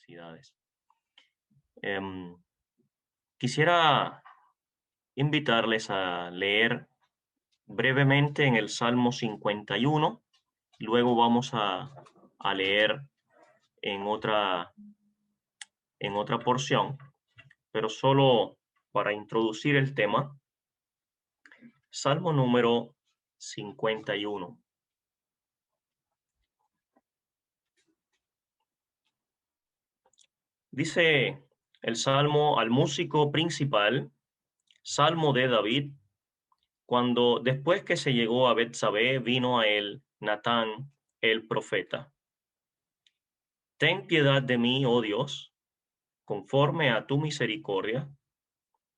universidades. Em, Quisiera invitarles a leer brevemente en el Salmo 51, luego vamos a leer en otra porción, pero solo para introducir el tema, Salmo número 51. Dice el Salmo al músico principal, Salmo de David, cuando después que se llegó a Betsabé, vino a él Natán el profeta. Ten piedad de mí, oh Dios, conforme a tu misericordia,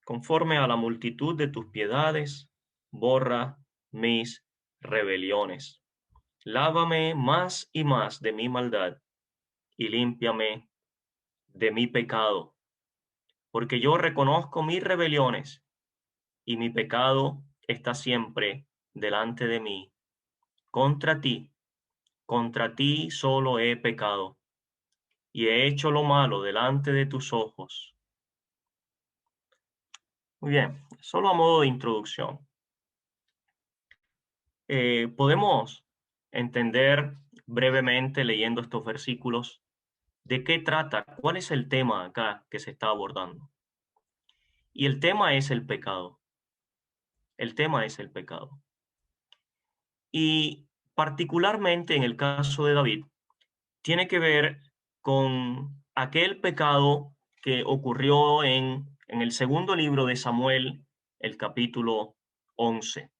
conforme a la multitud de tus piedades, borra mis rebeliones. Lávame más y más de mi maldad y límpiame de mi pecado, porque yo reconozco mis rebeliones y mi pecado está siempre delante de mí. Contra ti solo he pecado y he hecho lo malo delante de tus ojos. Muy bien, solo a modo de introducción. Podemos entender brevemente leyendo estos versículos de qué trata, cuál es el tema acá que se está abordando. Y el tema es el pecado. El tema es el pecado. Y particularmente en el caso de David, tiene que ver con aquel pecado que ocurrió en el segundo libro de Samuel, el capítulo 11.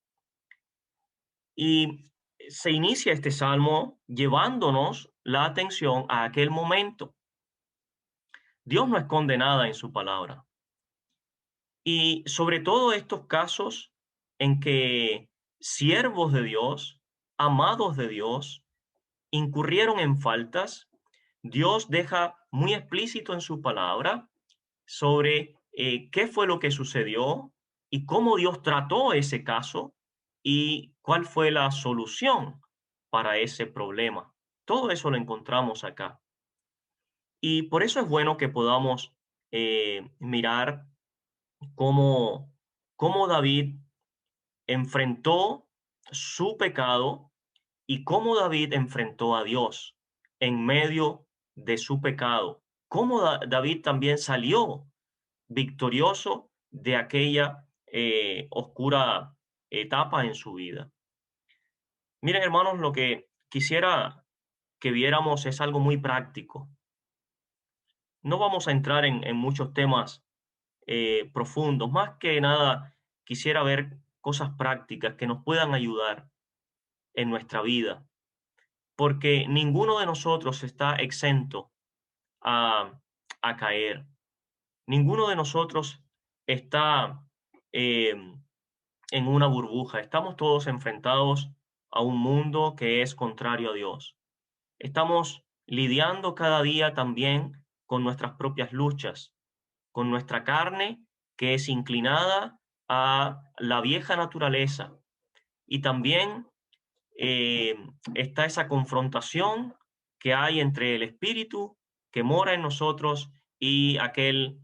Y se inicia este salmo llevándonos la atención a aquel momento. Dios no esconde nada en su palabra. Y sobre todo estos casos en que siervos de Dios, amados de Dios, incurrieron en faltas, Dios deja muy explícito en su palabra sobre qué fue lo que sucedió y cómo Dios trató ese caso y cuál fue la solución para ese problema. Todo eso lo encontramos acá. Y por eso es bueno que podamos mirar cómo, cómo David enfrentó su pecado y cómo David enfrentó a Dios en medio de su pecado. Cómo David también salió victorioso de aquella oscura etapa en su vida. Miren, hermanos, lo que quisiera que viéramos es algo muy práctico. No vamos a entrar en muchos temas profundos. Más que nada, quisiera ver cosas prácticas que nos puedan ayudar en nuestra vida, porque ninguno de nosotros está exento a, a caer. Ninguno de nosotros está eh, en una burbuja. Estamos todos enfrentados a un mundo que es contrario a Dios. Estamos lidiando cada día también con nuestras propias luchas, con nuestra carne que es inclinada a la vieja naturaleza. Y también eh, está esa confrontación que hay entre el espíritu que mora en nosotros y aquel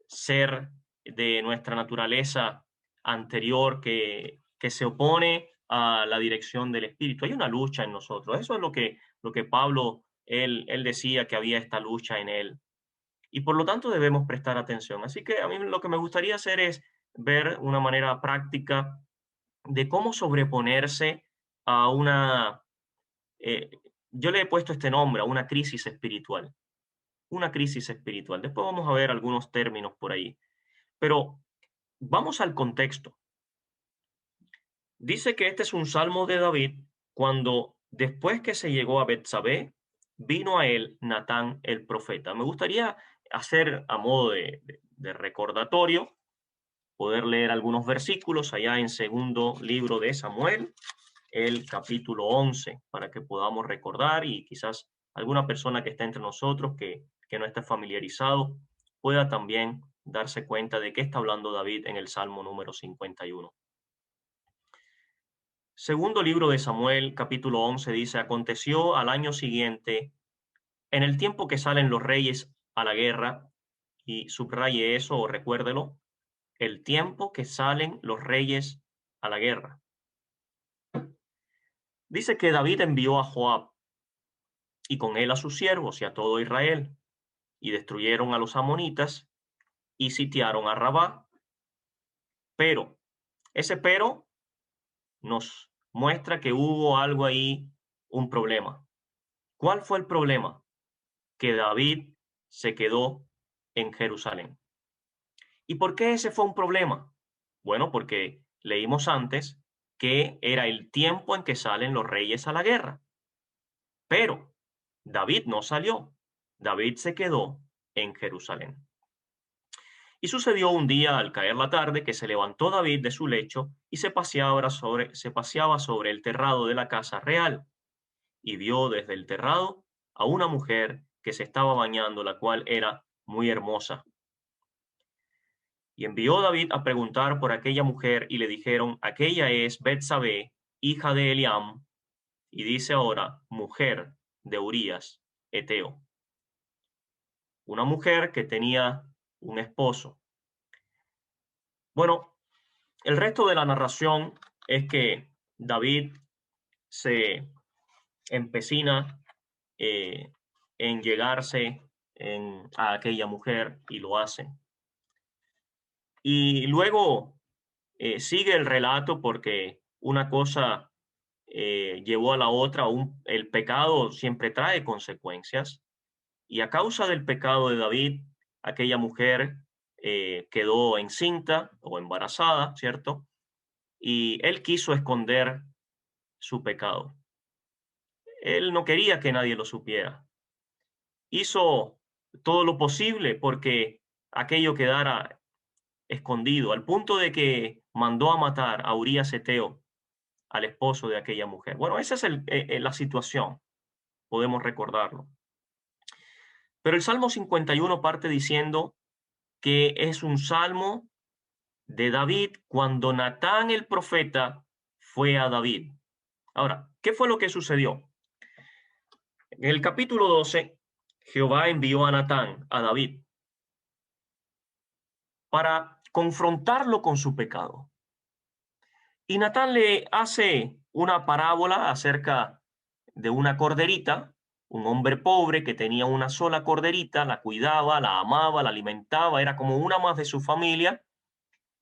ser de nuestra naturaleza anterior que se opone a la dirección del espíritu. Hay una lucha en nosotros. Eso es lo que Pablo, él decía que había esta lucha en él. Y por lo tanto debemos prestar atención. Así que a mí lo que me gustaría hacer es ver una manera práctica de cómo sobreponerse a eh, yo le he puesto este nombre, a una crisis espiritual. Una crisis espiritual. Después vamos a ver algunos términos por ahí. Pero vamos al contexto. Dice que este es un salmo de David cuando después que se llegó a Betsabé, vino a él Natán el profeta. Me gustaría hacer a modo de recordatorio, poder leer algunos versículos allá en segundo libro de Samuel, el capítulo 11, para que podamos recordar y quizás alguna persona que está entre nosotros que no esté familiarizado pueda también darse cuenta de qué está hablando David en el Salmo número 51. Segundo libro de Samuel, capítulo 11, dice, aconteció al año siguiente En el tiempo que salen los reyes a la guerra, y subraye eso o recuérdelo, el tiempo que salen los reyes a la guerra. Dice que David envió a Joab y con él a sus siervos y a todo Israel, y destruyeron a los amonitas y sitiaron a Rabá. Pero, ese pero nos muestra que hubo algo ahí, un problema. ¿Cuál fue el problema? Que David se quedó en Jerusalén. ¿Y por qué ese fue un problema? Bueno, porque leímos antes que era el tiempo en que salen los reyes a la guerra. Pero David no salió. David se quedó en Jerusalén. Y sucedió un día al caer la tarde que se levantó David de su lecho y se paseaba sobre el terrado de la casa real y vio desde el terrado a una mujer que se estaba bañando, la cual era muy hermosa. Y envió David a preguntar por aquella mujer y le dijeron, aquella es Betsabé, hija de Eliam, y dice ahora, mujer de Urías, Eteo. Una mujer que tenía un esposo. Bueno, el resto de la narración es que David se empecina eh, en llegarse a aquella mujer y lo hace. Y luego sigue el relato porque una cosa llevó a la otra. El pecado siempre trae consecuencias y a causa del pecado de David, aquella mujer quedó encinta o embarazada, ¿cierto? Y él quiso esconder su pecado. Él no quería que nadie lo supiera. Hizo todo lo posible porque aquello quedara escondido, al punto de que mandó a matar a Urías Eteo, al esposo de aquella mujer. Bueno, esa es la situación, podemos recordarlo. Pero el Salmo 51 parte diciendo que es un salmo de David cuando Natán el profeta fue a David. Ahora, ¿qué fue lo que sucedió? En el capítulo 12, Jehová envió a Natán, a David, para confrontarlo con su pecado. Y Natán le hace una parábola acerca de una corderita, un hombre pobre que tenía una sola corderita, la cuidaba, la amaba, la alimentaba, era como una más de su familia.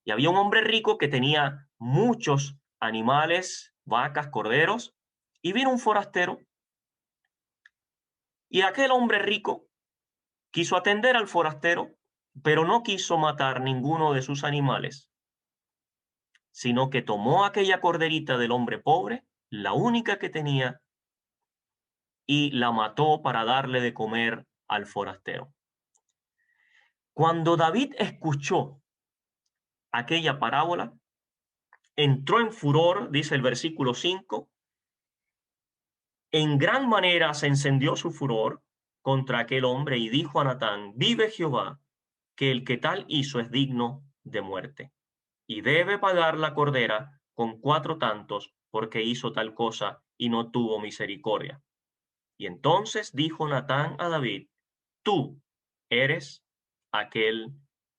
Y había un hombre rico que tenía muchos animales, vacas, corderos, y vino un forastero. Y aquel hombre rico quiso atender al forastero, pero no quiso matar ninguno de sus animales, sino que tomó aquella corderita del hombre pobre, la única que tenía, y la mató para darle de comer al forastero. Cuando David escuchó aquella parábola, entró en furor, dice el versículo 5, en gran manera se encendió su furor contra aquel hombre y dijo a Natán, vive Jehová, que el que tal hizo es digno de muerte, y debe pagar la cordera con 4 tantos, porque hizo tal cosa y no tuvo misericordia. Y entonces dijo Natán a David, tú eres aquel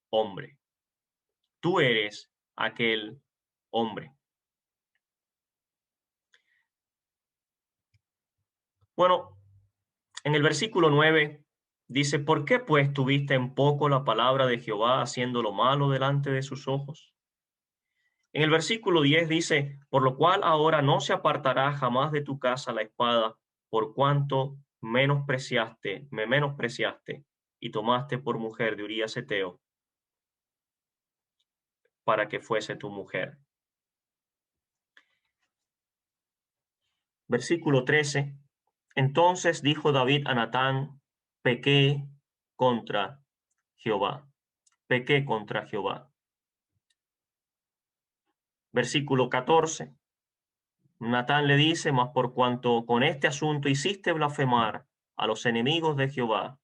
hombre, tú eres aquel hombre. Bueno, en el versículo 9 dice, ¿por qué pues tuviste en poco la palabra de Jehová haciendo lo malo delante de sus ojos? En el versículo 10 dice, por lo cual ahora no se apartará jamás de tu casa la espada, por cuanto me menospreciaste y tomaste por mujer de Urías Eteo para que fuese tu mujer. Versículo 13. Entonces dijo David a Natán, pequé contra Jehová, pequé contra Jehová. Versículo 14. Natán le dice, mas por cuanto con este asunto hiciste blasfemar a los enemigos de Jehová,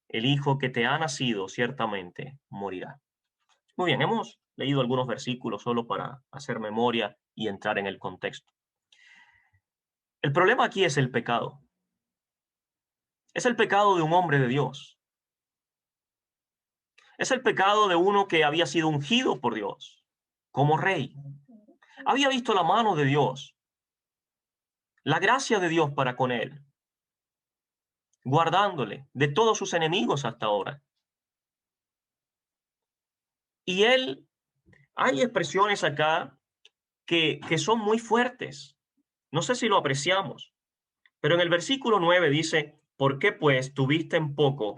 el hijo que te ha nacido ciertamente morirá. Muy bien, hemos leído algunos versículos solo para hacer memoria y entrar en el contexto. El problema aquí es el pecado. Es el pecado de un hombre de Dios. Es el pecado de uno que había sido ungido por Dios como rey. Había visto la mano de Dios, la gracia de Dios para con él, guardándole de todos sus enemigos hasta ahora. Y él, hay expresiones acá que son muy fuertes. No sé si lo apreciamos, pero en el versículo 9 dice, ¿por qué pues tuviste en poco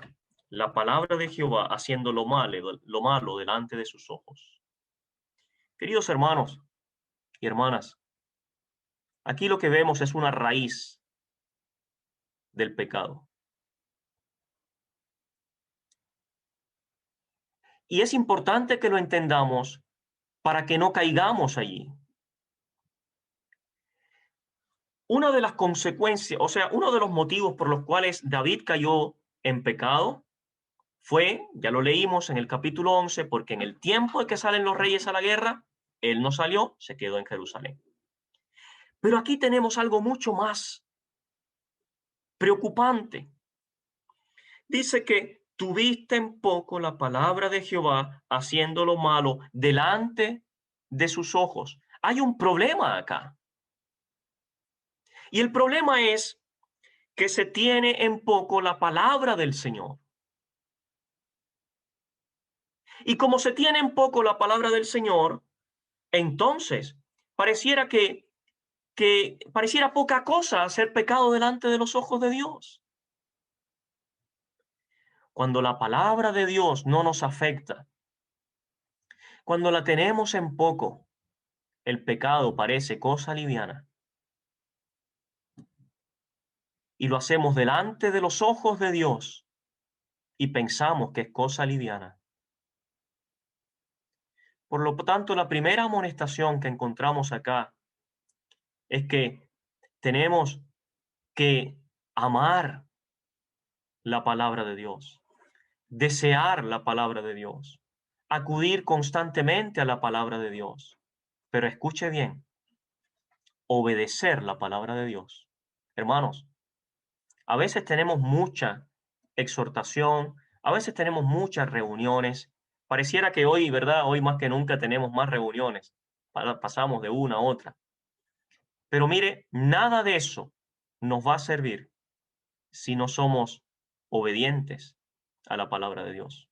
la palabra de Jehová haciendo lo malo delante de sus ojos? Queridos hermanos y hermanas, aquí lo que vemos es una raíz del pecado. Y es importante que lo entendamos para que no caigamos allí. Una de las consecuencias, o sea, uno de los motivos por los cuales David cayó en pecado fue, ya lo leímos en el capítulo 11, porque en el tiempo en que salen los reyes a la guerra, él no salió, se quedó en Jerusalén. Pero aquí tenemos algo mucho más preocupante. Dice que tuviste en poco la palabra de Jehová haciendo lo malo delante de sus ojos. Hay un problema acá. Y el problema es que se tiene en poco la palabra del Señor. Y como se tiene en poco la palabra del Señor, entonces pareciera que pareciera poca cosa hacer pecado delante de los ojos de Dios. Cuando la palabra de Dios no nos afecta, cuando la tenemos en poco, el pecado parece cosa liviana. Y lo hacemos delante de los ojos de Dios y pensamos que es cosa liviana. Por lo tanto, la primera amonestación que encontramos acá es que tenemos que amar la palabra de Dios, desear la palabra de Dios, acudir constantemente a la palabra de Dios. Pero escuche bien, obedecer la palabra de Dios. Hermanos, a veces tenemos mucha exhortación, a veces tenemos muchas reuniones. Pareciera que hoy, ¿verdad? Hoy más que nunca tenemos más reuniones. Pasamos de una a otra. Pero mire, nada de eso nos va a servir si no somos obedientes a la palabra de Dios.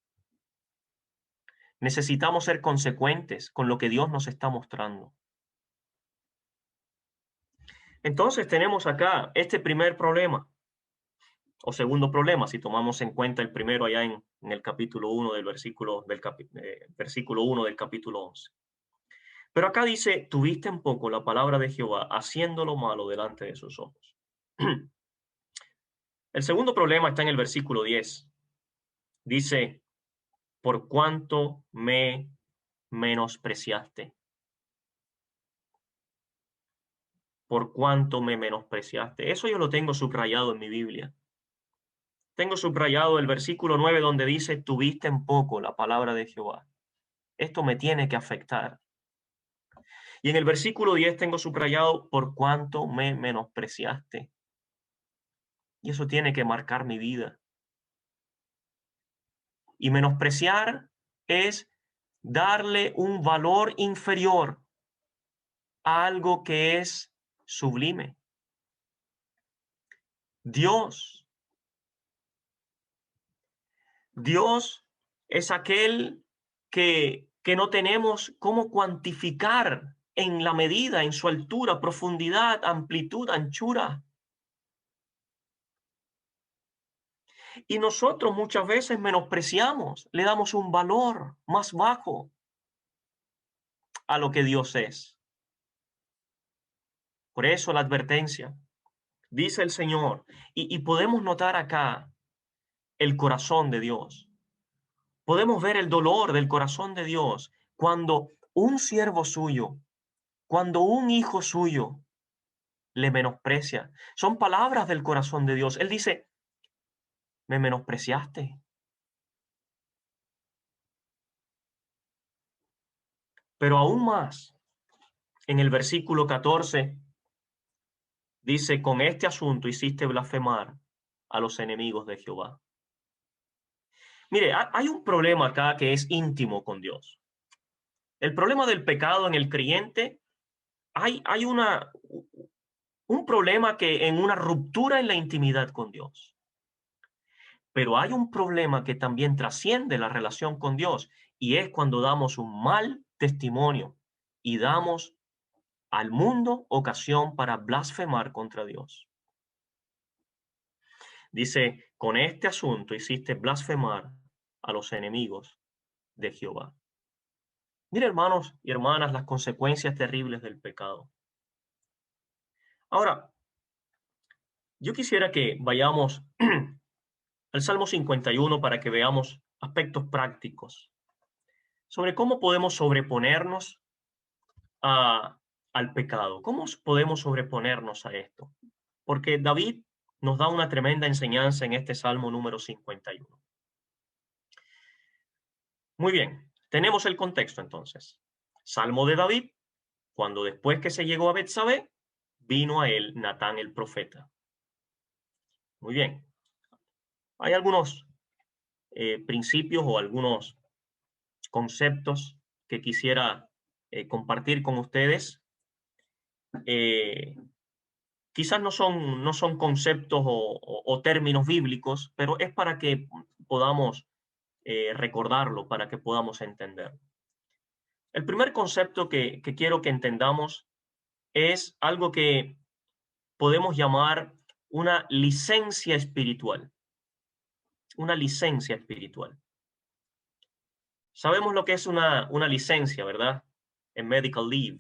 Necesitamos ser consecuentes con lo que Dios nos está mostrando. Entonces tenemos acá este primer problema, o segundo problema, si tomamos en cuenta el primero allá en el capítulo 1 del versículo 1 del capítulo 11. Pero acá dice, tuviste en poco la palabra de Jehová, haciendo lo malo delante de sus ojos. El segundo problema está en el versículo 10. Dice, por cuanto me menospreciaste. Por cuanto me menospreciaste. Eso yo lo tengo subrayado en mi Biblia. Tengo subrayado el versículo 9 donde dice, tuviste en poco la palabra de Jehová. Esto me tiene que afectar. Y en el versículo 10 tengo subrayado, por cuanto me menospreciaste. Y eso tiene que marcar mi vida. Y menospreciar es darle un valor inferior a algo que es sublime. Dios. Dios es aquel que no tenemos cómo cuantificar en la medida, en su altura, profundidad, amplitud, anchura. Y nosotros muchas veces menospreciamos, le damos un valor más bajo a lo que Dios es. Por eso la advertencia, dice el Señor, y podemos notar acá el corazón de Dios. Podemos ver el dolor del corazón de Dios cuando un siervo suyo, cuando un hijo suyo le menosprecia. Son palabras del corazón de Dios. Él dice, me menospreciaste. Pero aún más, en el versículo 14, dice, con este asunto hiciste blasfemar a los enemigos de Jehová. Mire, hay un problema acá que es íntimo con Dios. El problema del pecado en el creyente, hay un problema que en una ruptura en la intimidad con Dios. Pero hay un problema que también trasciende la relación con Dios y es cuando damos un mal testimonio y damos al mundo ocasión para blasfemar contra Dios. Dice, con este asunto hiciste blasfemar a los enemigos de Jehová. Mire, hermanos y hermanas, las consecuencias terribles del pecado. Ahora, yo quisiera que vayamos al Salmo 51 para que veamos aspectos prácticos sobre cómo podemos sobreponernos a, al pecado. ¿Cómo podemos sobreponernos a esto? Porque David nos da una tremenda enseñanza en este Salmo número 51. Muy bien, tenemos el contexto entonces. Salmo de David, cuando después que se llegó a Betsabé, vino a él Natán el profeta. Muy bien, hay algunos principios o algunos conceptos que quisiera compartir con ustedes. Eh, Quizás no son conceptos o términos bíblicos, pero es para que podamos recordarlo, para que podamos entenderlo. El primer concepto que quiero que entendamos es algo que podemos llamar una licencia espiritual. Una licencia espiritual. Sabemos lo que es una licencia, ¿verdad? En medical leave.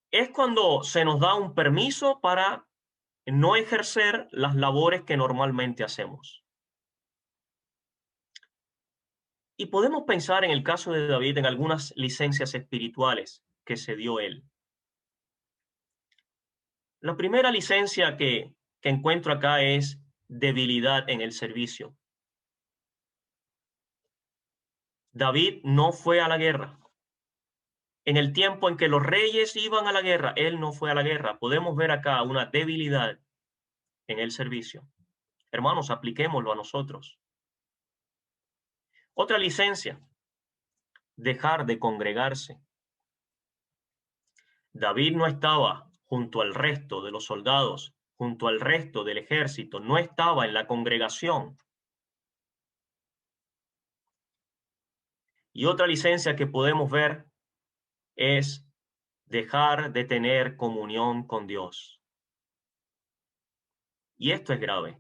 Es cuando se nos da un permiso para no ejercer las labores que normalmente hacemos. Y podemos pensar en el caso de David en algunas licencias espirituales que se dio él. La primera licencia que encuentro acá es debilidad en el servicio. David no fue a la guerra. En el tiempo en que los reyes iban a la guerra, él no fue a la guerra. Podemos ver acá una debilidad en el servicio. Hermanos, apliquémoslo a nosotros. Otra licencia, dejar de congregarse. David no estaba junto al resto de los soldados, junto al resto del ejército, no estaba en la congregación. Y otra licencia que podemos ver es dejar de tener comunión con Dios. Y esto es grave,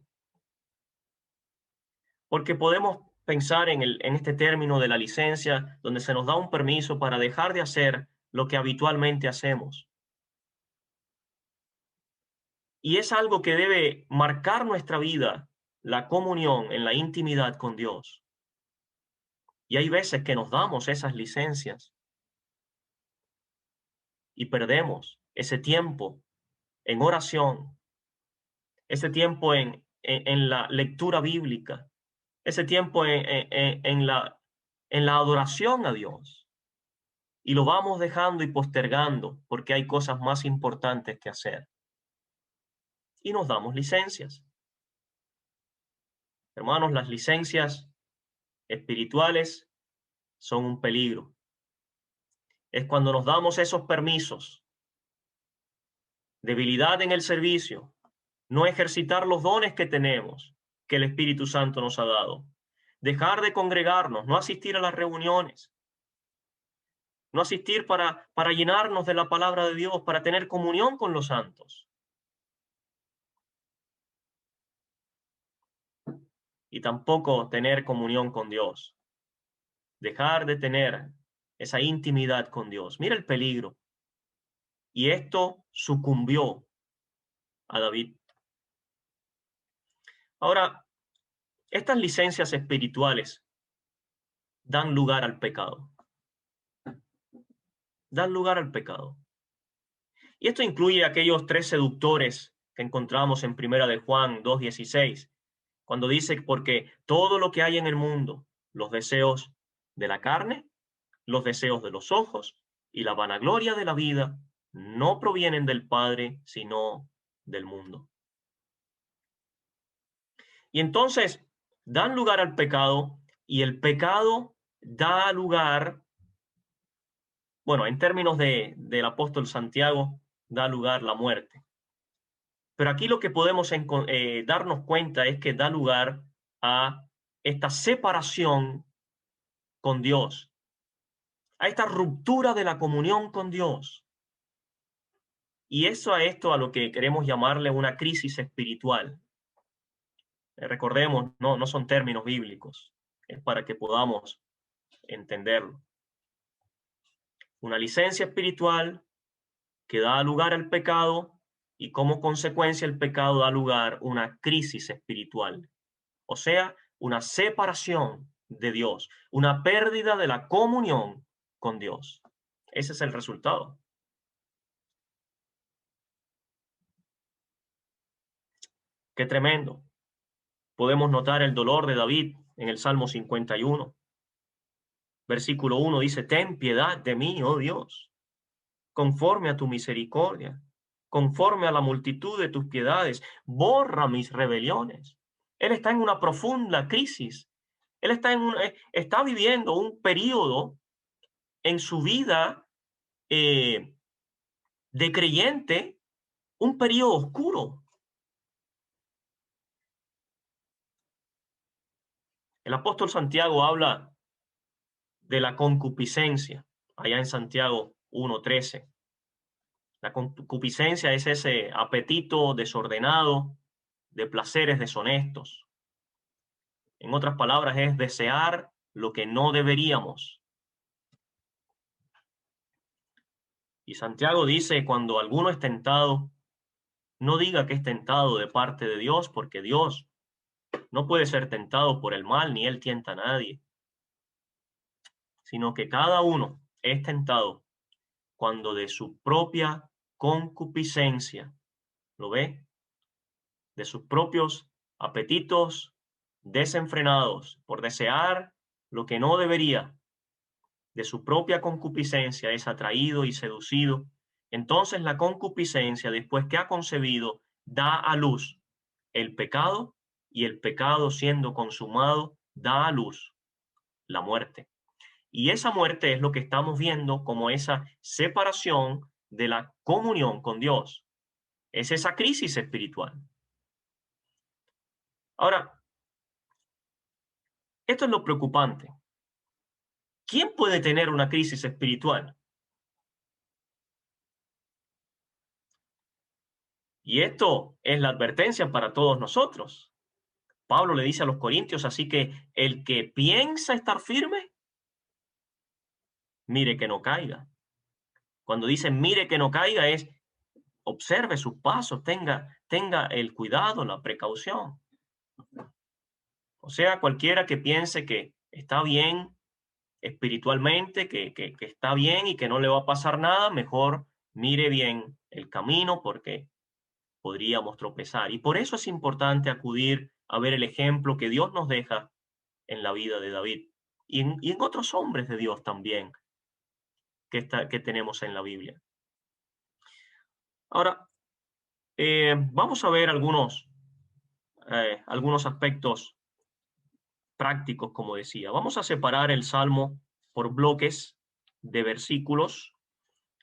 porque podemos pensar en este término de la licencia, donde se nos da un permiso para dejar de hacer lo que habitualmente hacemos. Y es algo que debe marcar nuestra vida, la comunión en la intimidad con Dios. Y hay veces que nos damos esas licencias y perdemos ese tiempo en oración, ese tiempo en la lectura bíblica, ese tiempo en la adoración a Dios. Y lo vamos dejando y postergando porque hay cosas más importantes que hacer. Y nos damos licencias. Hermanos, las licencias espirituales son un peligro. Es cuando nos damos esos permisos, debilidad en el servicio, no ejercitar los dones que tenemos, que el Espíritu Santo nos ha dado, dejar de congregarnos, no asistir a las reuniones, no asistir para llenarnos de la palabra de Dios, para tener comunión con los santos. Y tampoco tener comunión con Dios. Dejar de tener esa intimidad con Dios. Mira el peligro. Y esto sucumbió a David. Ahora, estas licencias espirituales dan lugar al pecado. Dan lugar al pecado. Y esto incluye aquellos tres seductores que encontramos en Primera de Juan 2:16, cuando dice, porque todo lo que hay en el mundo, los deseos de la carne, los deseos de los ojos y la vanagloria de la vida, no provienen del Padre, sino del mundo. Y entonces dan lugar al pecado y el pecado da lugar, bueno, en términos del apóstol Santiago, da lugar la muerte. Pero aquí lo que podemos darnos cuenta es que da lugar a esta separación con Dios, a esta ruptura de la comunión con Dios. Y eso a esto a lo que queremos llamarle una crisis espiritual. Recordemos, no son términos bíblicos, es para que podamos entenderlo. Una licencia espiritual que da lugar al pecado y como consecuencia el pecado da lugar a una crisis espiritual, o sea, una separación de Dios, una pérdida de la comunión con Dios. Ese es el resultado. Qué tremendo. Podemos notar el dolor de David en el Salmo 51. Versículo 1 dice, ten piedad de mí, oh Dios, conforme a tu misericordia, conforme a la multitud de tus piedades, borra mis rebeliones. Él está en una profunda crisis. Él está viviendo un periodo en su vida de creyente, un periodo oscuro. El apóstol Santiago habla de la concupiscencia, allá en Santiago 1:13. La concupiscencia es ese apetito desordenado de placeres deshonestos. En otras palabras, es desear lo que no deberíamos. Y Santiago dice, cuando alguno es tentado, no diga que es tentado de parte de Dios, porque Dios no puede ser tentado por el mal, ni él tienta a nadie, sino que cada uno es tentado cuando de su propia concupiscencia, ¿lo ve? De sus propios apetitos desenfrenados por desear lo que no debería, de su propia concupiscencia es atraído y seducido. Entonces la concupiscencia, después que ha concebido, da a luz el pecado, y el pecado siendo consumado da a luz la muerte. Y esa muerte es lo que estamos viendo como esa separación de la comunión con Dios. Es esa crisis espiritual. Ahora, esto es lo preocupante. ¿Quién puede tener una crisis espiritual? Y esto es la advertencia para todos nosotros. Pablo le dice a los corintios, así que el que piensa estar firme, mire que no caiga. Cuando dice mire que no caiga es observe sus pasos, tenga el cuidado, la precaución. O sea, cualquiera que piense que está bien espiritualmente, que está bien y que no le va a pasar nada, mejor mire bien el camino porque podríamos tropezar. Y por eso es importante acudir a ver el ejemplo que Dios nos deja en la vida de David y en otros hombres de Dios también que tenemos en la Biblia. Ahora, vamos a ver algunos aspectos prácticos, como decía. Vamos a separar el Salmo por bloques de versículos.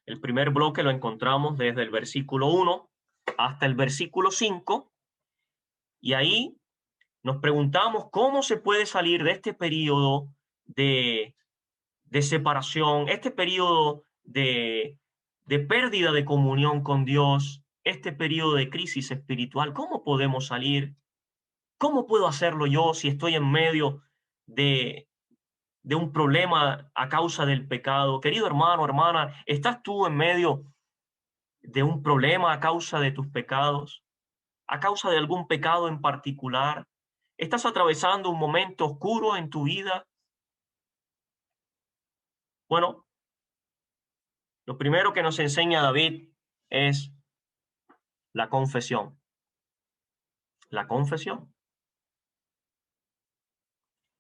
El primer bloque lo encontramos desde el versículo 1 hasta el versículo 5, y ahí nos preguntamos cómo se puede salir de este periodo de, de separación, este periodo de pérdida de comunión con Dios, este periodo de crisis espiritual. ¿Cómo podemos salir? ¿Cómo puedo hacerlo yo si estoy en medio de, de un problema a causa del pecado? Querido hermano, hermana, ¿estás tú en medio de un problema a causa de tus pecados? ¿A causa de algún pecado en particular? ¿Estás atravesando un momento oscuro en tu vida? Bueno, lo primero que nos enseña David es la confesión. La confesión.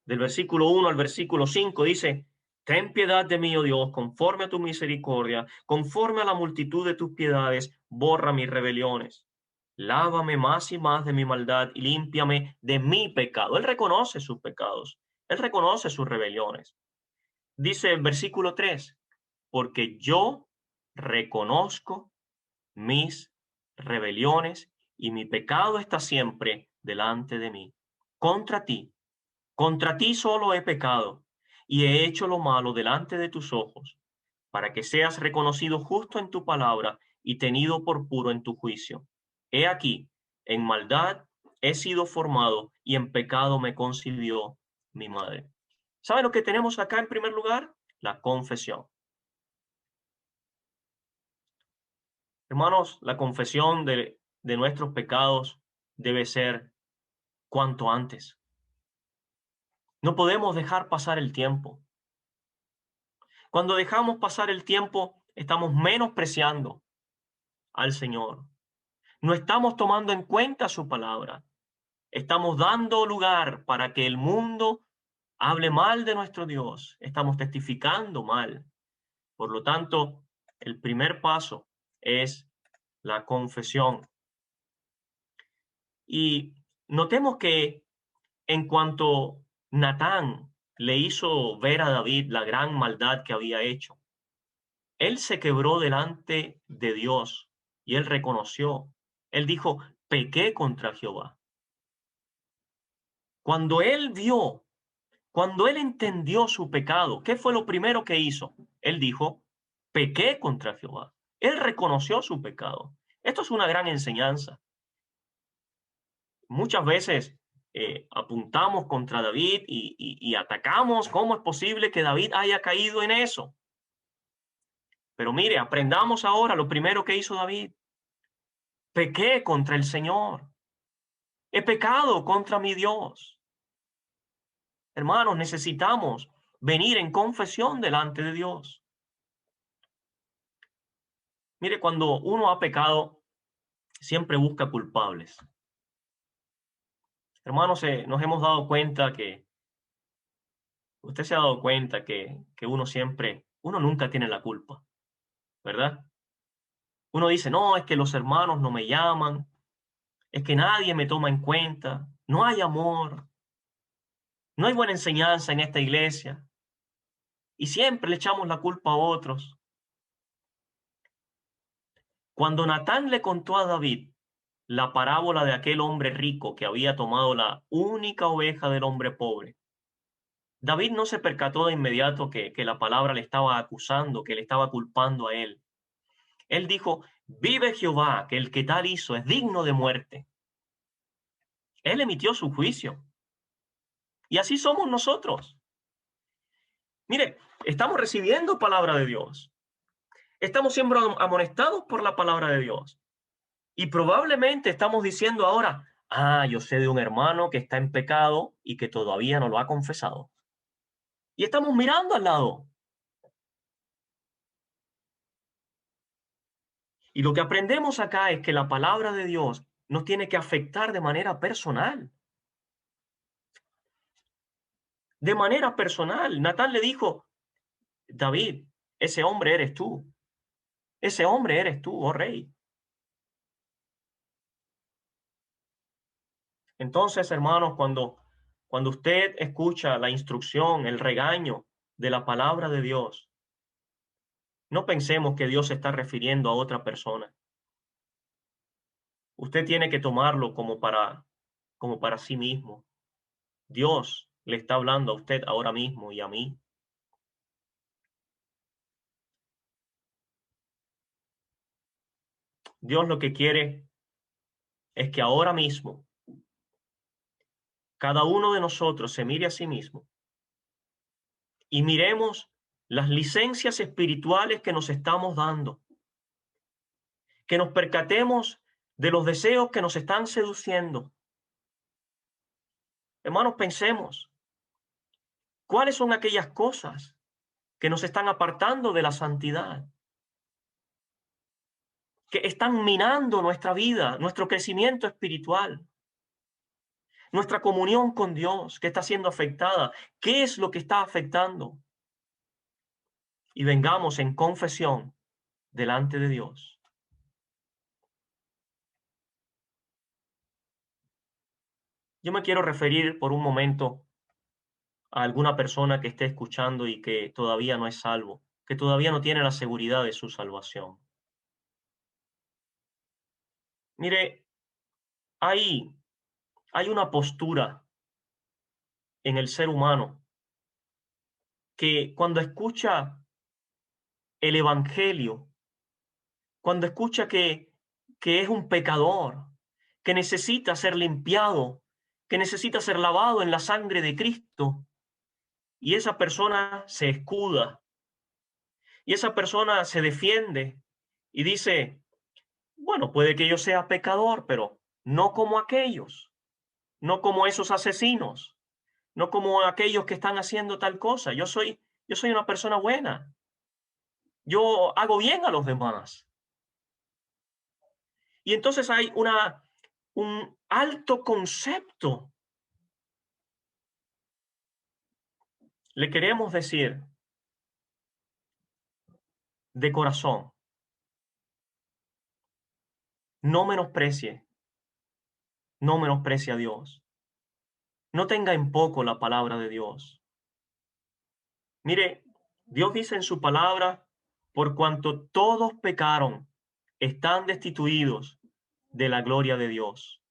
Del versículo 1 al versículo 5 dice, ten piedad de mí, oh Dios, conforme a tu misericordia, conforme a la multitud de tus piedades, borra mis rebeliones. Lávame más y más de mi maldad y límpiame de mi pecado. Él reconoce sus pecados. Él reconoce sus rebeliones. Dice el versículo 3, porque yo reconozco mis rebeliones y mi pecado está siempre delante de mí. Contra ti, contra ti solo he pecado y he hecho lo malo delante de tus ojos, para que seas reconocido justo en tu palabra y tenido por puro en tu juicio. He aquí, en maldad he sido formado y en pecado me concibió mi madre. ¿Sabe lo que tenemos acá en primer lugar? La confesión. Hermanos, la confesión de nuestros pecados debe ser cuanto antes. No podemos dejar pasar el tiempo. Cuando dejamos pasar el tiempo, estamos menospreciando al Señor. No estamos tomando en cuenta su palabra. Estamos dando lugar para que el mundo hable mal de nuestro Dios. Estamos testificando mal. Por lo tanto, el primer paso es la confesión. Y notemos que en cuanto Natán le hizo ver a David la gran maldad que había hecho, él se quebró delante de Dios y él reconoció. Él dijo, pequé contra Jehová. Cuando él vio, cuando él entendió su pecado, ¿qué fue lo primero que hizo? Él dijo, pequé contra Jehová. Él reconoció su pecado. Esto es una gran enseñanza. Muchas veces apuntamos contra David y atacamos. ¿Cómo es posible que David haya caído en eso? Pero mire, aprendamos ahora lo primero que hizo David. Pequé contra el Señor. He pecado contra mi Dios. Hermanos, necesitamos venir en confesión delante de Dios. Mire, cuando uno ha pecado, siempre busca culpables. Hermanos, nos hemos dado cuenta que, usted se ha dado cuenta que uno nunca tiene la culpa, ¿verdad? Uno dice, no, es que los hermanos no me llaman, es que nadie me toma en cuenta, no hay amor, no hay buena enseñanza en esta iglesia, y siempre le echamos la culpa a otros. Cuando Natán le contó a David la parábola de aquel hombre rico que había tomado la única oveja del hombre pobre, David no se percató de inmediato que la palabra le estaba acusando, que le estaba culpando a él. Él dijo, vive Jehová, que el que tal hizo es digno de muerte. Él emitió su juicio. Y así somos nosotros. Mire, estamos recibiendo palabra de Dios. Estamos siempre amonestados por la palabra de Dios. Y probablemente estamos diciendo ahora, yo sé de un hermano que está en pecado y que todavía no lo ha confesado. Y estamos mirando al lado. Y lo que aprendemos acá es que la palabra de Dios nos tiene que afectar de manera personal. De manera personal. Natán le dijo, David, ese hombre eres tú. Ese hombre eres tú, oh rey. Entonces, hermanos, cuando usted escucha la instrucción, el regaño de la palabra de Dios, no pensemos que Dios se está refiriendo a otra persona. Usted tiene que tomarlo como para sí mismo. Dios le está hablando a usted ahora mismo y a mí. Dios lo que quiere es que ahora mismo cada uno de nosotros se mire a sí mismo y miremos las licencias espirituales que nos estamos dando, que nos percatemos de los deseos que nos están seduciendo. Hermanos, pensemos, ¿cuáles son aquellas cosas que nos están apartando de la santidad? Que están minando nuestra vida, nuestro crecimiento espiritual, nuestra comunión con Dios, que está siendo afectada. ¿Qué es lo que está afectando? Y vengamos en confesión delante de Dios. Yo me quiero referir por un momento a alguna persona que esté escuchando y que todavía no es salvo, que todavía no tiene la seguridad de su salvación. Mire, hay, hay una postura en el ser humano que cuando escucha el evangelio, cuando escucha que es un pecador, que necesita ser limpiado, que necesita ser lavado en la sangre de Cristo, y esa persona se escuda, y esa persona se defiende y dice, bueno, puede que yo sea pecador, pero no como aquellos, no como esos asesinos, no como aquellos que están haciendo tal cosa. Yo soy una persona buena. Yo hago bien a los demás. Y entonces hay un alto concepto. Le queremos decir de corazón, no menosprecie a Dios. No tenga en poco la palabra de Dios. Mire, Dios dice en su palabra, por cuanto todos pecaron, están destituidos de la gloria de Dios.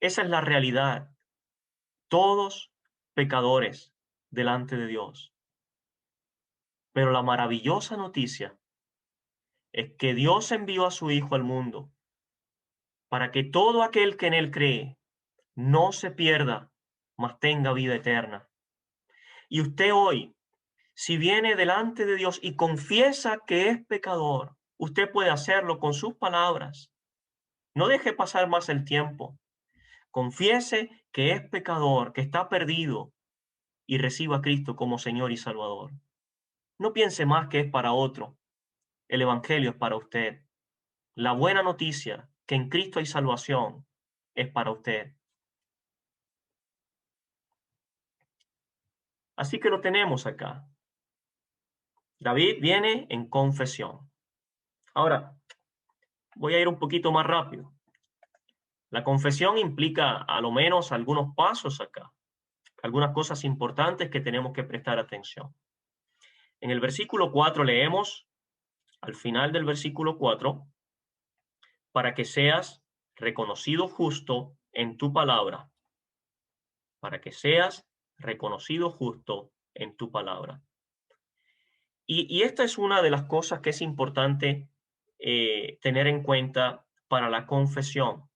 Esa es la realidad. Todos pecadores delante de Dios. Pero la maravillosa noticia es que Dios envió a su Hijo al mundo para que todo aquel que en él cree no se pierda, mas tenga vida eterna. Y usted hoy, si viene delante de Dios y confiesa que es pecador, usted puede hacerlo con sus palabras. No deje pasar más el tiempo. Confiese que es pecador, que está perdido y reciba a Cristo como Señor y Salvador. No piense más que es para otro. El Evangelio es para usted. La buena noticia que en Cristo hay salvación es para usted. Así que lo tenemos acá. David viene en confesión. Ahora, voy a ir un poquito más rápido. La confesión implica a lo menos algunos pasos acá, algunas cosas importantes que tenemos que prestar atención. En el versículo 4 leemos, al final del versículo 4, para que seas reconocido justo en tu palabra, para que seas reconocido justo en tu palabra. Y esta es una de las cosas que es importante tener en cuenta para la confesión,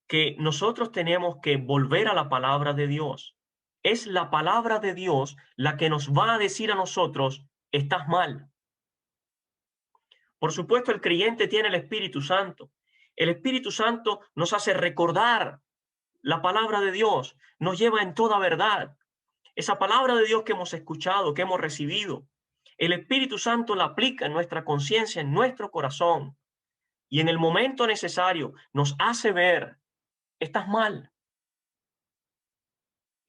que nosotros tenemos que volver a la palabra de Dios. Es la palabra de Dios la que nos va a decir a nosotros, estás mal. Por supuesto, el creyente tiene el Espíritu Santo. El Espíritu Santo nos hace recordar la palabra de Dios, nos lleva en toda verdad. Esa palabra de Dios que hemos escuchado, que hemos recibido, el Espíritu Santo la aplica en nuestra conciencia, en nuestro corazón, y en el momento necesario nos hace ver, estás mal,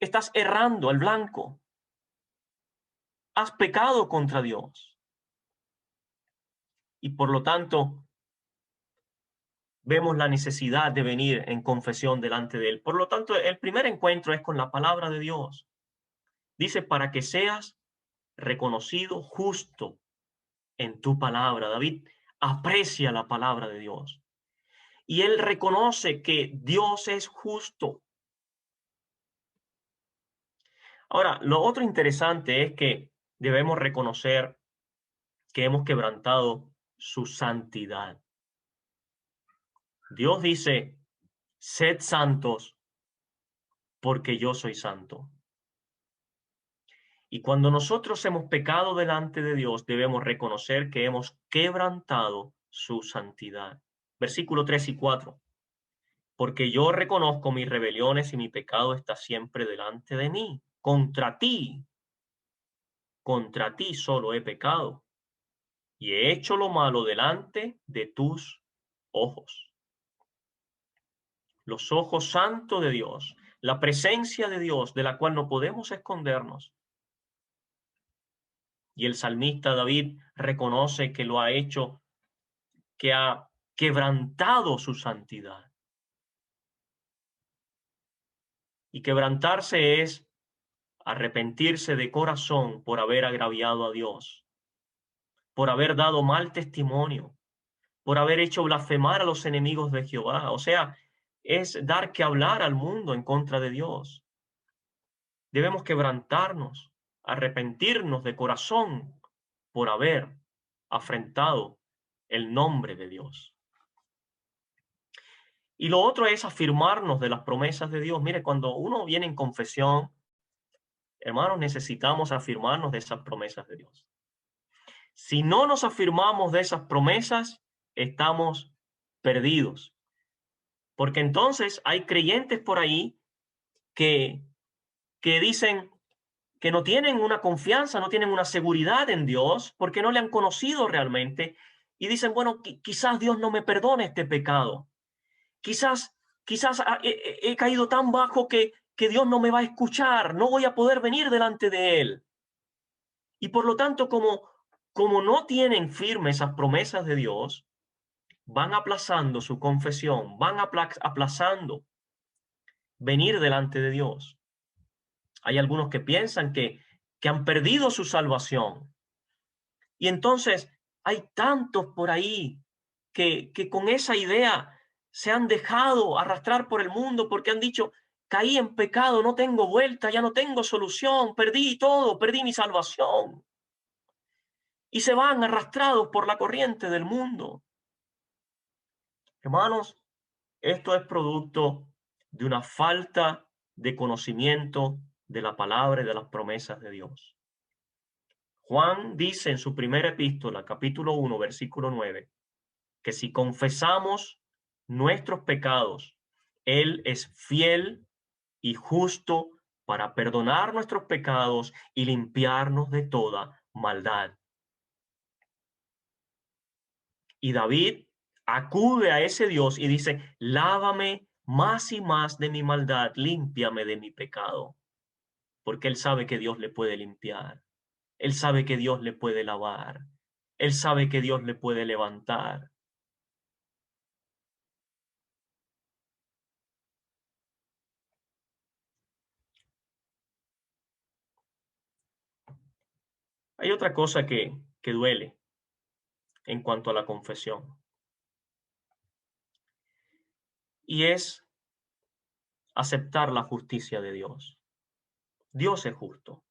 estás errando al blanco, has pecado contra Dios. Y por lo tanto, vemos la necesidad de venir en confesión delante de Él. Por lo tanto, el primer encuentro es con la palabra de Dios. Dice, para que seas reconocido justo en tu palabra. David aprecia la palabra de Dios. Y él reconoce que Dios es justo. Ahora, lo otro interesante es que debemos reconocer que hemos quebrantado su santidad. Dios dice, sed santos porque yo soy santo. Y cuando nosotros hemos pecado delante de Dios, debemos reconocer que hemos quebrantado su santidad. Versículo 3 y 4. Porque yo reconozco mis rebeliones y mi pecado está siempre delante de mí. Contra ti solo he pecado y he hecho lo malo delante de tus ojos. Los ojos santos de Dios, la presencia de Dios de la cual no podemos escondernos. Y el salmista David reconoce que lo ha hecho, que ha quebrantado su santidad. Y quebrantarse es arrepentirse de corazón por haber agraviado a Dios, por haber dado mal testimonio, por haber hecho blasfemar a los enemigos de Jehová. O sea, es dar que hablar al mundo en contra de Dios. Debemos quebrantarnos, arrepentirnos de corazón por haber afrentado el nombre de Dios. Y lo otro es afirmarnos de las promesas de Dios. Mire, cuando uno viene en confesión, hermanos, necesitamos afirmarnos de esas promesas de Dios. Si no nos afirmamos de esas promesas, estamos perdidos. Porque entonces hay creyentes por ahí que, que dicen que no tienen una confianza, no tienen una seguridad en Dios, porque no le han conocido realmente. Y dicen, bueno, quizás Dios no me perdone este pecado. Quizás, he caído tan bajo que Dios no me va a escuchar, no voy a poder venir delante de Él. Y por lo tanto, como no tienen firmes esas promesas de Dios, van aplazando su confesión, van aplazando venir delante de Dios. Hay algunos que piensan que han perdido su salvación. Y entonces hay tantos por ahí que con esa idea se han dejado arrastrar por el mundo porque han dicho, caí en pecado, no tengo vuelta, ya no tengo solución, perdí todo, perdí mi salvación. Y se van arrastrados por la corriente del mundo. Hermanos, esto es producto de una falta de conocimiento de la palabra y de las promesas de Dios. Juan dice en su primera epístola, capítulo 1, versículo 9, que si confesamos nuestros pecados, Él es fiel y justo para perdonar nuestros pecados y limpiarnos de toda maldad. Y David acude a ese Dios y dice, lávame más y más de mi maldad, límpiame de mi pecado, porque él sabe que Dios le puede limpiar, él sabe que Dios le puede lavar, él sabe que Dios le puede levantar. Hay otra cosa que duele en cuanto a la confesión, y es aceptar la justicia de Dios. Dios es justo.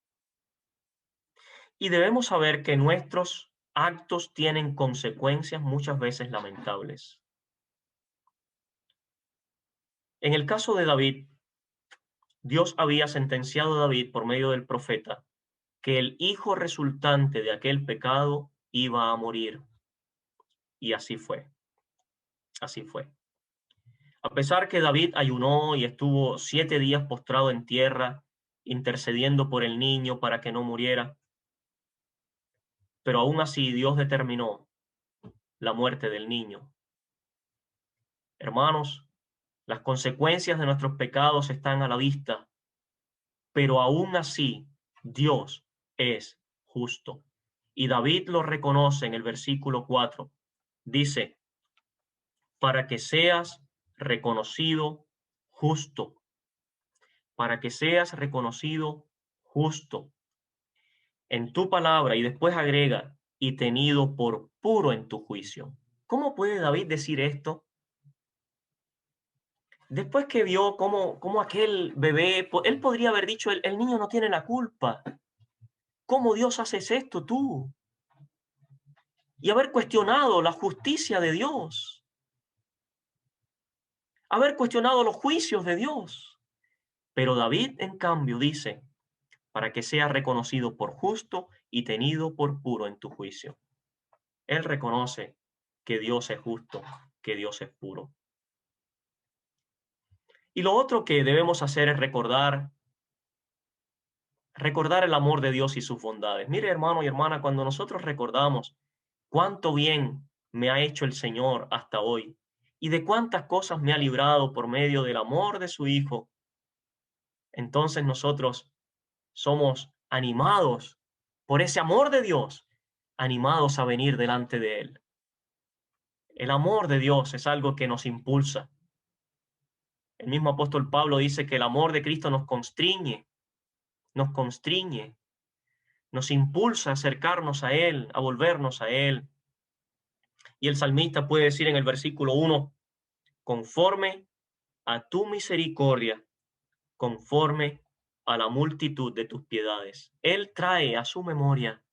Y debemos saber que nuestros actos tienen consecuencias muchas veces lamentables. En el caso de David, Dios había sentenciado a David por medio del profeta que el hijo resultante de aquel pecado iba a morir. Y así fue, así fue. A pesar que David ayunó y estuvo 7 días postrado en tierra, intercediendo por el niño para que no muriera, pero aún así Dios determinó la muerte del niño. Hermanos, las consecuencias de nuestros pecados están a la vista, pero aún así Dios es justo. Y David lo reconoce en el versículo 4. Dice, para que seas reconocido justo, para que seas reconocido justo en tu palabra, y después agrega, y tenido por puro en tu juicio. ¿Cómo puede David decir esto? Después que vio cómo aquel bebé, él podría haber dicho, el niño no tiene la culpa. ¿Cómo Dios haces esto tú? Y haber cuestionado la justicia de Dios, haber cuestionado los juicios de Dios. Pero David, en cambio, dice, para que sea reconocido por justo y tenido por puro en tu juicio. Él reconoce que Dios es justo, que Dios es puro. Y lo otro que debemos hacer es recordar el amor de Dios y sus bondades. Mire, hermano y hermana, cuando nosotros recordamos cuánto bien me ha hecho el Señor hasta hoy y de cuántas cosas me ha librado por medio del amor de su Hijo, entonces nosotros somos animados por ese amor de Dios, animados a venir delante de Él. El amor de Dios es algo que nos impulsa. El mismo apóstol Pablo dice que el amor de Cristo nos constriñe, nos impulsa a acercarnos a Él, a volvernos a Él. Y el salmista puede decir en el versículo 1, conforme a tu misericordia, conforme a la multitud de tus piedades. Él trae a su memoria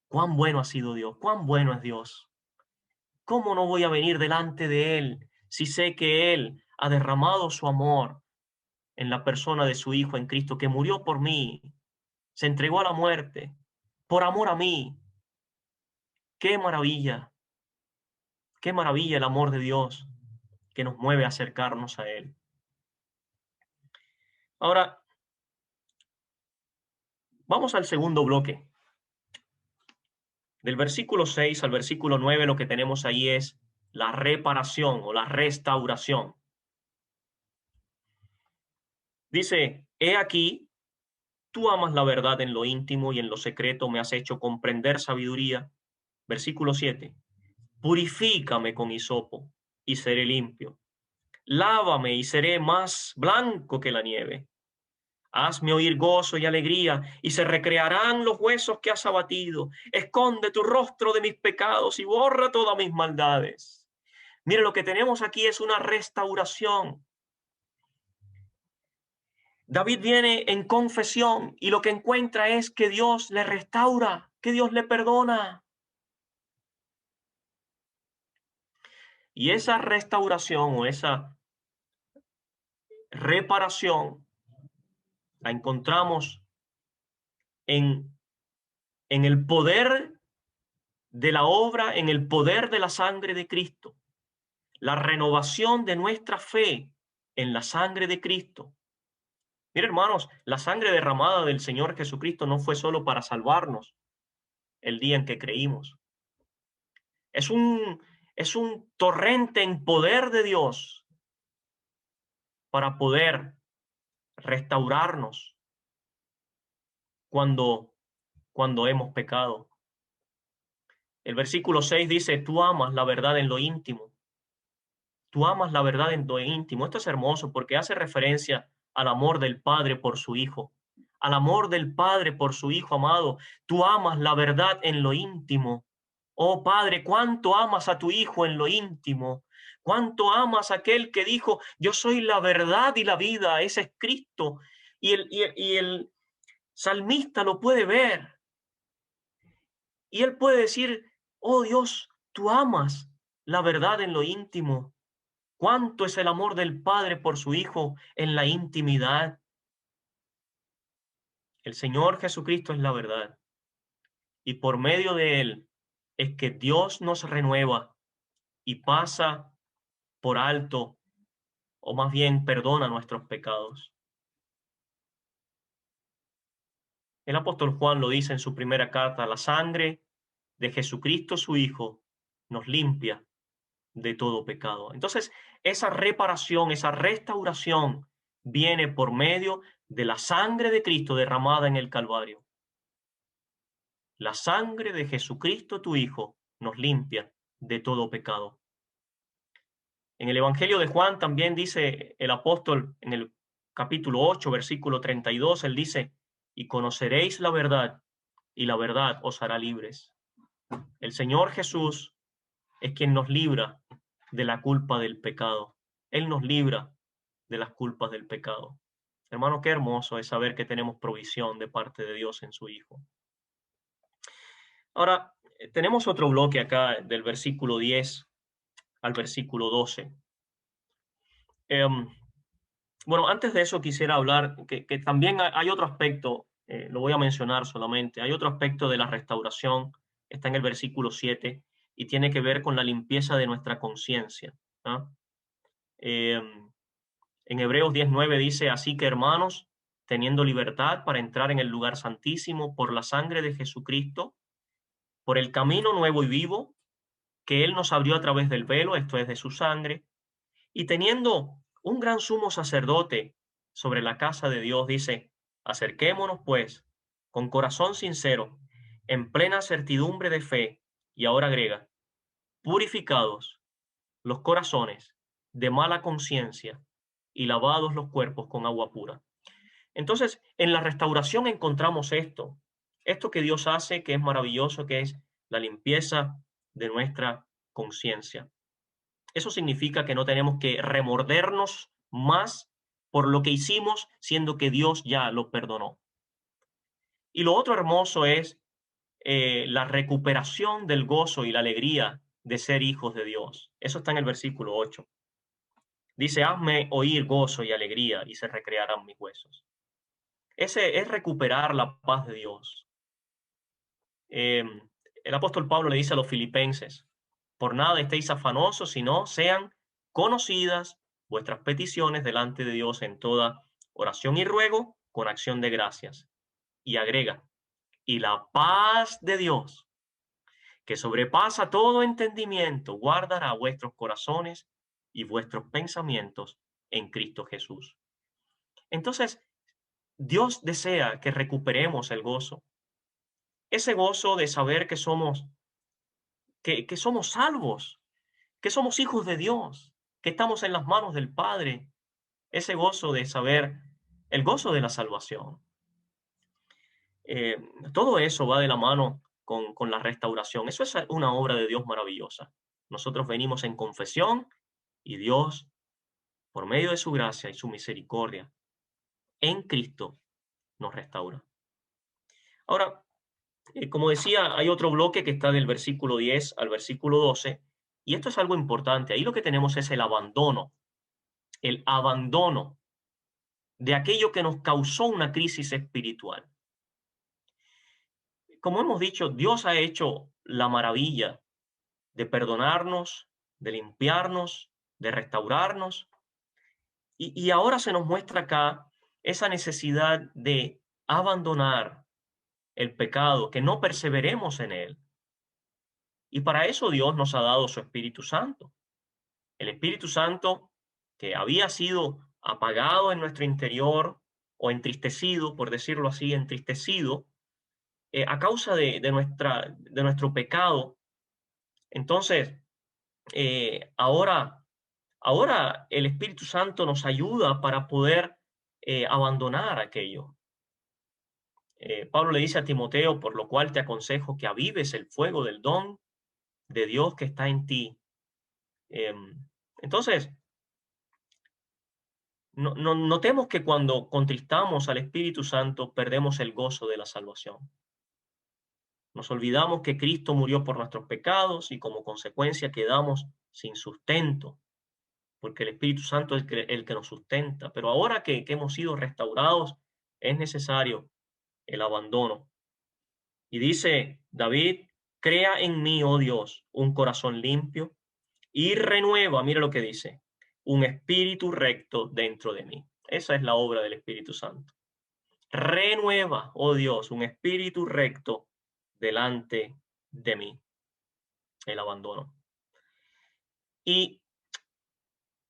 cuán bueno ha sido Dios, cuán bueno es Dios. ¿Cómo no voy a venir delante de Él si sé que Él ha derramado su amor en la persona de su Hijo en Cristo, que murió por mí, se entregó a la muerte por amor a mí? Qué maravilla el amor de Dios que nos mueve a acercarnos a Él. Ahora, vamos al segundo bloque. Del versículo 6 al versículo 9 lo que tenemos ahí es la reparación o la restauración. Dice, he aquí, tú amas la verdad en lo íntimo y en lo secreto me has hecho comprender sabiduría. Versículo 7, purifícame con hisopo y seré limpio. Lávame y seré más blanco que la nieve. Hazme oír gozo y alegría, y se recrearán los huesos que has abatido. Esconde tu rostro de mis pecados y borra todas mis maldades. Mire, lo que tenemos aquí es una restauración. David viene en confesión y lo que encuentra es que Dios le restaura, que Dios le perdona. Y esa restauración o esa reparación la encontramos en, en el poder de la obra, en el poder de la sangre de Cristo, la renovación de nuestra fe en la sangre de Cristo. Mira, hermanos, la sangre derramada del Señor Jesucristo no fue solo para salvarnos el día en que creímos. Es es un torrente en poder de Dios para poder restaurarnos cuando, cuando hemos pecado. El versículo 6 dice, tú amas la verdad en lo íntimo. Tú amas la verdad en lo íntimo. Esto es hermoso porque hace referencia al amor del Padre por su Hijo. Al amor del Padre por su Hijo amado. Tú amas la verdad en lo íntimo. Oh Padre, cuánto amas a tu Hijo en lo íntimo. Cuánto amas a aquel que dijo, yo soy la verdad y la vida. Ese es Cristo. Y el salmista lo puede ver. Y él puede decir, oh Dios, tú amas la verdad en lo íntimo. ¿Cuánto es el amor del Padre por su Hijo en la intimidad? El Señor Jesucristo es la verdad. Y por medio de Él es que Dios nos renueva y pasa por alto, o más bien perdona nuestros pecados. El apóstol Juan lo dice en su primera carta, la sangre de Jesucristo su Hijo nos limpia de todo pecado. Entonces, esa reparación, esa restauración viene por medio de la sangre de Cristo derramada en el Calvario. La sangre de Jesucristo, tu Hijo, nos limpia de todo pecado. En el Evangelio de Juan también dice el apóstol en el capítulo 8, versículo 32, él dice, y conoceréis la verdad, y la verdad os hará libres. El Señor Jesús es quien nos libra de la culpa del pecado. Él nos libra de las culpas del pecado. Hermano, qué hermoso es saber que tenemos provisión de parte de Dios en su Hijo. Ahora, tenemos otro bloque acá del versículo 10 al versículo 12. Bueno, antes de eso quisiera hablar que también hay otro aspecto, lo voy a mencionar solamente, hay otro aspecto de la restauración, está en el versículo 7 y tiene que ver con la limpieza de nuestra conciencia, ¿no? En Hebreos 10:9 dice, así que hermanos, teniendo libertad para entrar en el lugar santísimo por la sangre de Jesucristo, por el camino nuevo y vivo que Él nos abrió a través del velo, esto es de su sangre, y teniendo un gran sumo sacerdote sobre la casa de Dios, dice, acerquémonos pues con corazón sincero, en plena certidumbre de fe, y ahora agrega, purificados los corazones de mala conciencia y lavados los cuerpos con agua pura. Entonces, en la restauración encontramos esto que Dios hace, que es maravilloso, que es la limpieza de nuestra conciencia. Eso significa que no tenemos que remordernos más por lo que hicimos, siendo que Dios ya lo perdonó. Y lo otro hermoso es la recuperación del gozo y la alegría de ser hijos de Dios. Eso está en el versículo 8. Dice, hazme oír gozo y alegría y se recrearán mis huesos. Ese es recuperar la paz de Dios. Eh, el apóstol Pablo le dice a los filipenses, por nada estéis afanosos, sino sean conocidas vuestras peticiones delante de Dios en toda oración y ruego con acción de gracias. Y agrega, y la paz de Dios, que sobrepasa todo entendimiento, guardará vuestros corazones y vuestros pensamientos en Cristo Jesús. Entonces, Dios desea que recuperemos el gozo, ese gozo de saber que somos salvos, que somos hijos de Dios, que estamos en las manos del Padre, ese gozo de saber, el gozo de la salvación. Eh, Todo eso va de la mano con la restauración. Eso es una obra de Dios maravillosa. Nosotros venimos en confesión y Dios, por medio de su gracia y su misericordia, en Cristo nos restaura. Ahora, como decía, hay otro bloque que está del versículo 10 al versículo 12, y esto es algo importante. Ahí lo que tenemos es el abandono de aquello que nos causó una crisis espiritual. Como hemos dicho, Dios ha hecho la maravilla de perdonarnos, de limpiarnos, de restaurarnos, y ahora se nos muestra acá esa necesidad de abandonar el pecado, que no perseveremos en él. Y para eso Dios nos ha dado su Espíritu Santo. El Espíritu Santo que había sido apagado en nuestro interior o entristecido, por decirlo así, entristecido, a causa de nuestro pecado. Entonces, ahora el Espíritu Santo nos ayuda para poder abandonar aquello. Pablo le dice a Timoteo, por lo cual te aconsejo que avives el fuego del don de Dios que está en ti. Entonces, notemos que cuando contristamos al Espíritu Santo, perdemos el gozo de la salvación. Nos olvidamos que Cristo murió por nuestros pecados y como consecuencia quedamos sin sustento, porque el Espíritu Santo es el que nos sustenta. Pero ahora que hemos sido restaurados, es necesario el abandono. Y dice David, crea en mí, oh Dios, un corazón limpio y renueva, mira lo que dice, un espíritu recto dentro de mí. Esa es la obra del Espíritu Santo. Renueva, oh Dios, un espíritu recto delante de mí. El abandono. Y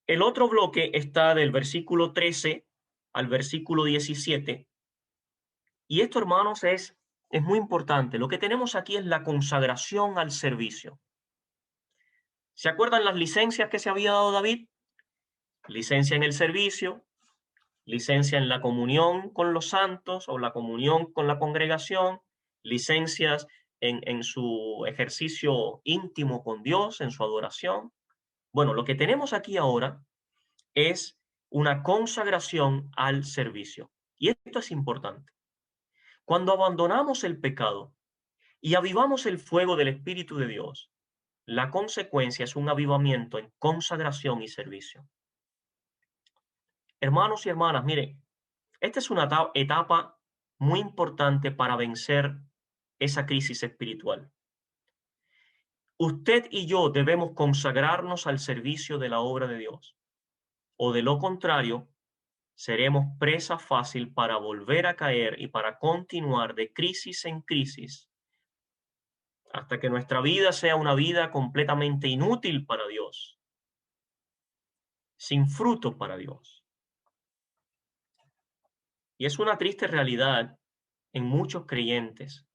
el otro bloque está del versículo 13 al versículo 17. Y esto, hermanos, es muy importante. Lo que tenemos aquí es la consagración al servicio. ¿Se acuerdan las licencias que se había dado David? Licencia en el servicio, licencia en la comunión con los santos o la comunión con la congregación, licencias en su ejercicio íntimo con Dios, en su adoración. Bueno, lo que tenemos aquí ahora es una consagración al servicio. Y esto es importante. Cuando abandonamos el pecado y avivamos el fuego del Espíritu de Dios, la consecuencia es un avivamiento en consagración y servicio. Hermanos y hermanas, miren, esta es una etapa muy importante para vencer esa crisis espiritual. Usted y yo debemos consagrarnos al servicio de la obra de Dios, o de lo contrario, seremos presa fácil para volver a caer y para continuar de crisis en crisis hasta que nuestra vida sea una vida completamente inútil para Dios, sin fruto para Dios. Y es una triste realidad en muchos creyentes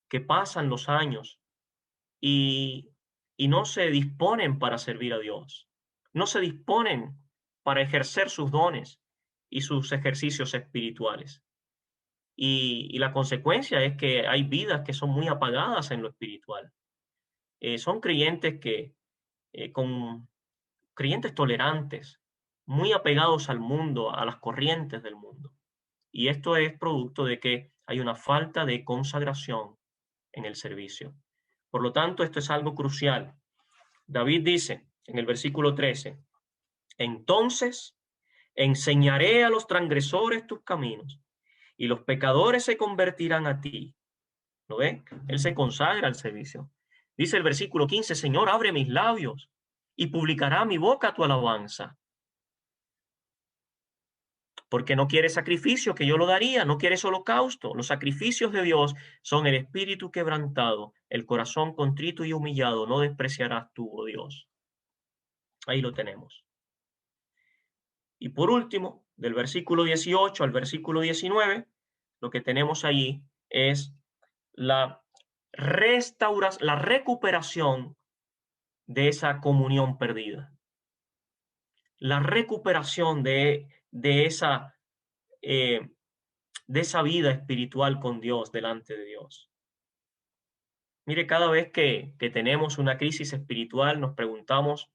que pasan los años y, y no se disponen para servir a Dios, no se disponen para ejercer sus dones y sus ejercicios espirituales. Y la consecuencia es que hay vidas que son muy apagadas en lo espiritual. Son creyentes con creyentes tolerantes, muy apegados al mundo, a las corrientes del mundo. Y esto es producto de que hay una falta de consagración en el servicio. Por lo tanto, esto es algo crucial. David dice en el versículo 13, entonces enseñaré a los transgresores tus caminos y los pecadores se convertirán a ti. ¿Lo ven? Él se consagra al servicio. Dice el versículo 15, Señor, abre mis labios y publicará mi boca tu alabanza. Porque no quiere sacrificio, que yo lo daría, no quieres holocausto. Los sacrificios de Dios son el espíritu quebrantado, el corazón contrito y humillado, no despreciarás tú, oh Dios. Ahí lo tenemos. Y por último, del versículo 18 al versículo 19, lo que tenemos allí es la la recuperación de esa comunión perdida, la recuperación eh, de esa vida espiritual con Dios, delante de Dios. Mire, cada vez que tenemos una crisis espiritual, nos preguntamos,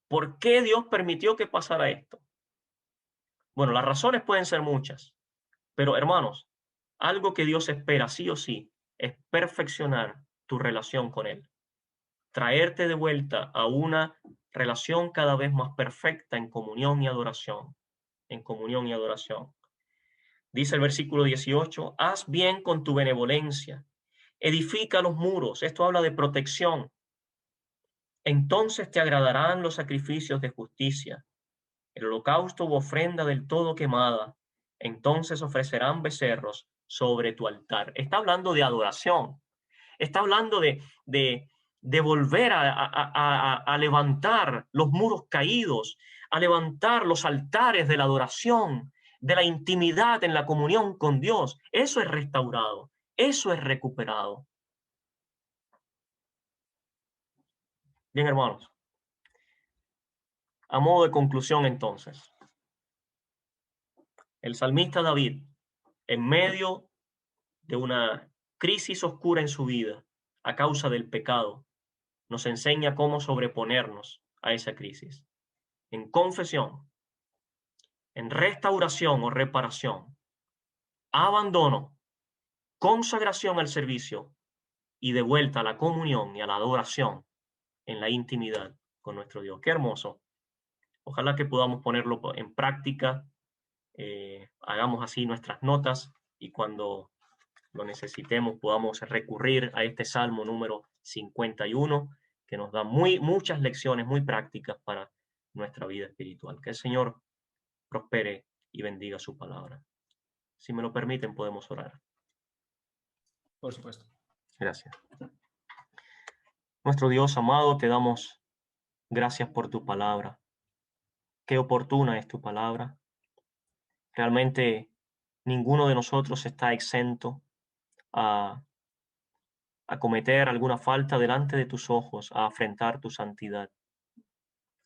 ¿por qué Dios permitió que pasara esto? Bueno, las razones pueden ser muchas, pero hermanos, algo que Dios espera sí o sí es perfeccionar tu relación con Él, traerte de vuelta a una relación cada vez más perfecta en comunión y adoración, en comunión y adoración. Dice el versículo 18, haz bien con tu benevolencia, edifica los muros, esto habla de protección. Entonces te agradarán los sacrificios de justicia, el holocausto u ofrenda del todo quemada. Entonces ofrecerán becerros sobre tu altar. Está hablando de adoración. Está hablando de volver a levantar los muros caídos, a levantar los altares de la adoración, de la intimidad en la comunión con Dios. Eso es restaurado, eso es recuperado. Bien, hermanos, a modo de conclusión entonces, el salmista David, en medio de una crisis oscura en su vida a causa del pecado, nos enseña cómo sobreponernos a esa crisis. En confesión, en restauración o reparación, abandono, consagración al servicio y de vuelta a la comunión y a la adoración en la intimidad con nuestro Dios. Qué hermoso. Ojalá que podamos ponerlo en práctica, hagamos así nuestras notas y cuando lo necesitemos podamos recurrir a este Salmo número 51 que nos da muchas lecciones muy prácticas para nuestra vida espiritual. Que el Señor prospere y bendiga su palabra. Si me lo permiten, podemos orar. Por supuesto. Gracias. Nuestro Dios amado, te damos gracias por tu palabra. Qué oportuna es tu palabra. Realmente ninguno de nosotros está exento a, a cometer alguna falta delante de tus ojos, a afrentar tu santidad.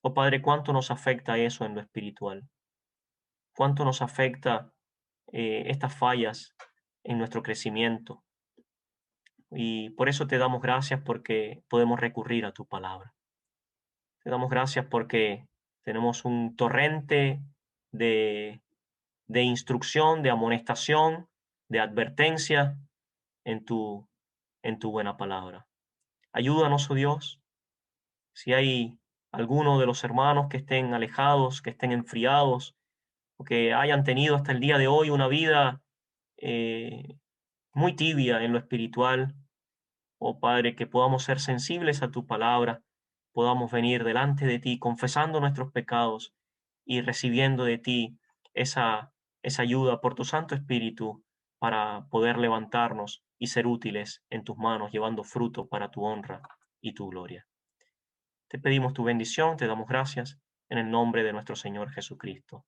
Oh Padre, cuánto nos afecta eso en lo espiritual. Cuánto nos afecta estas fallas en nuestro crecimiento. Y por eso te damos gracias porque podemos recurrir a tu palabra. Te damos gracias porque tenemos un torrente de, de instrucción, de amonestación, de advertencia en en tu buena palabra. Ayúdanos, oh Dios, si hay alguno de los hermanos que estén alejados, que estén enfriados, o que hayan tenido hasta el día de hoy una vida eh, muy tibia en lo espiritual. Oh Padre, que podamos ser sensibles a tu palabra, podamos venir delante de ti confesando nuestros pecados y recibiendo de ti esa ayuda por tu Santo Espíritu para poder levantarnos y ser útiles en tus manos, llevando fruto para tu honra y tu gloria. Te pedimos tu bendición, te damos gracias en el nombre de nuestro Señor Jesucristo.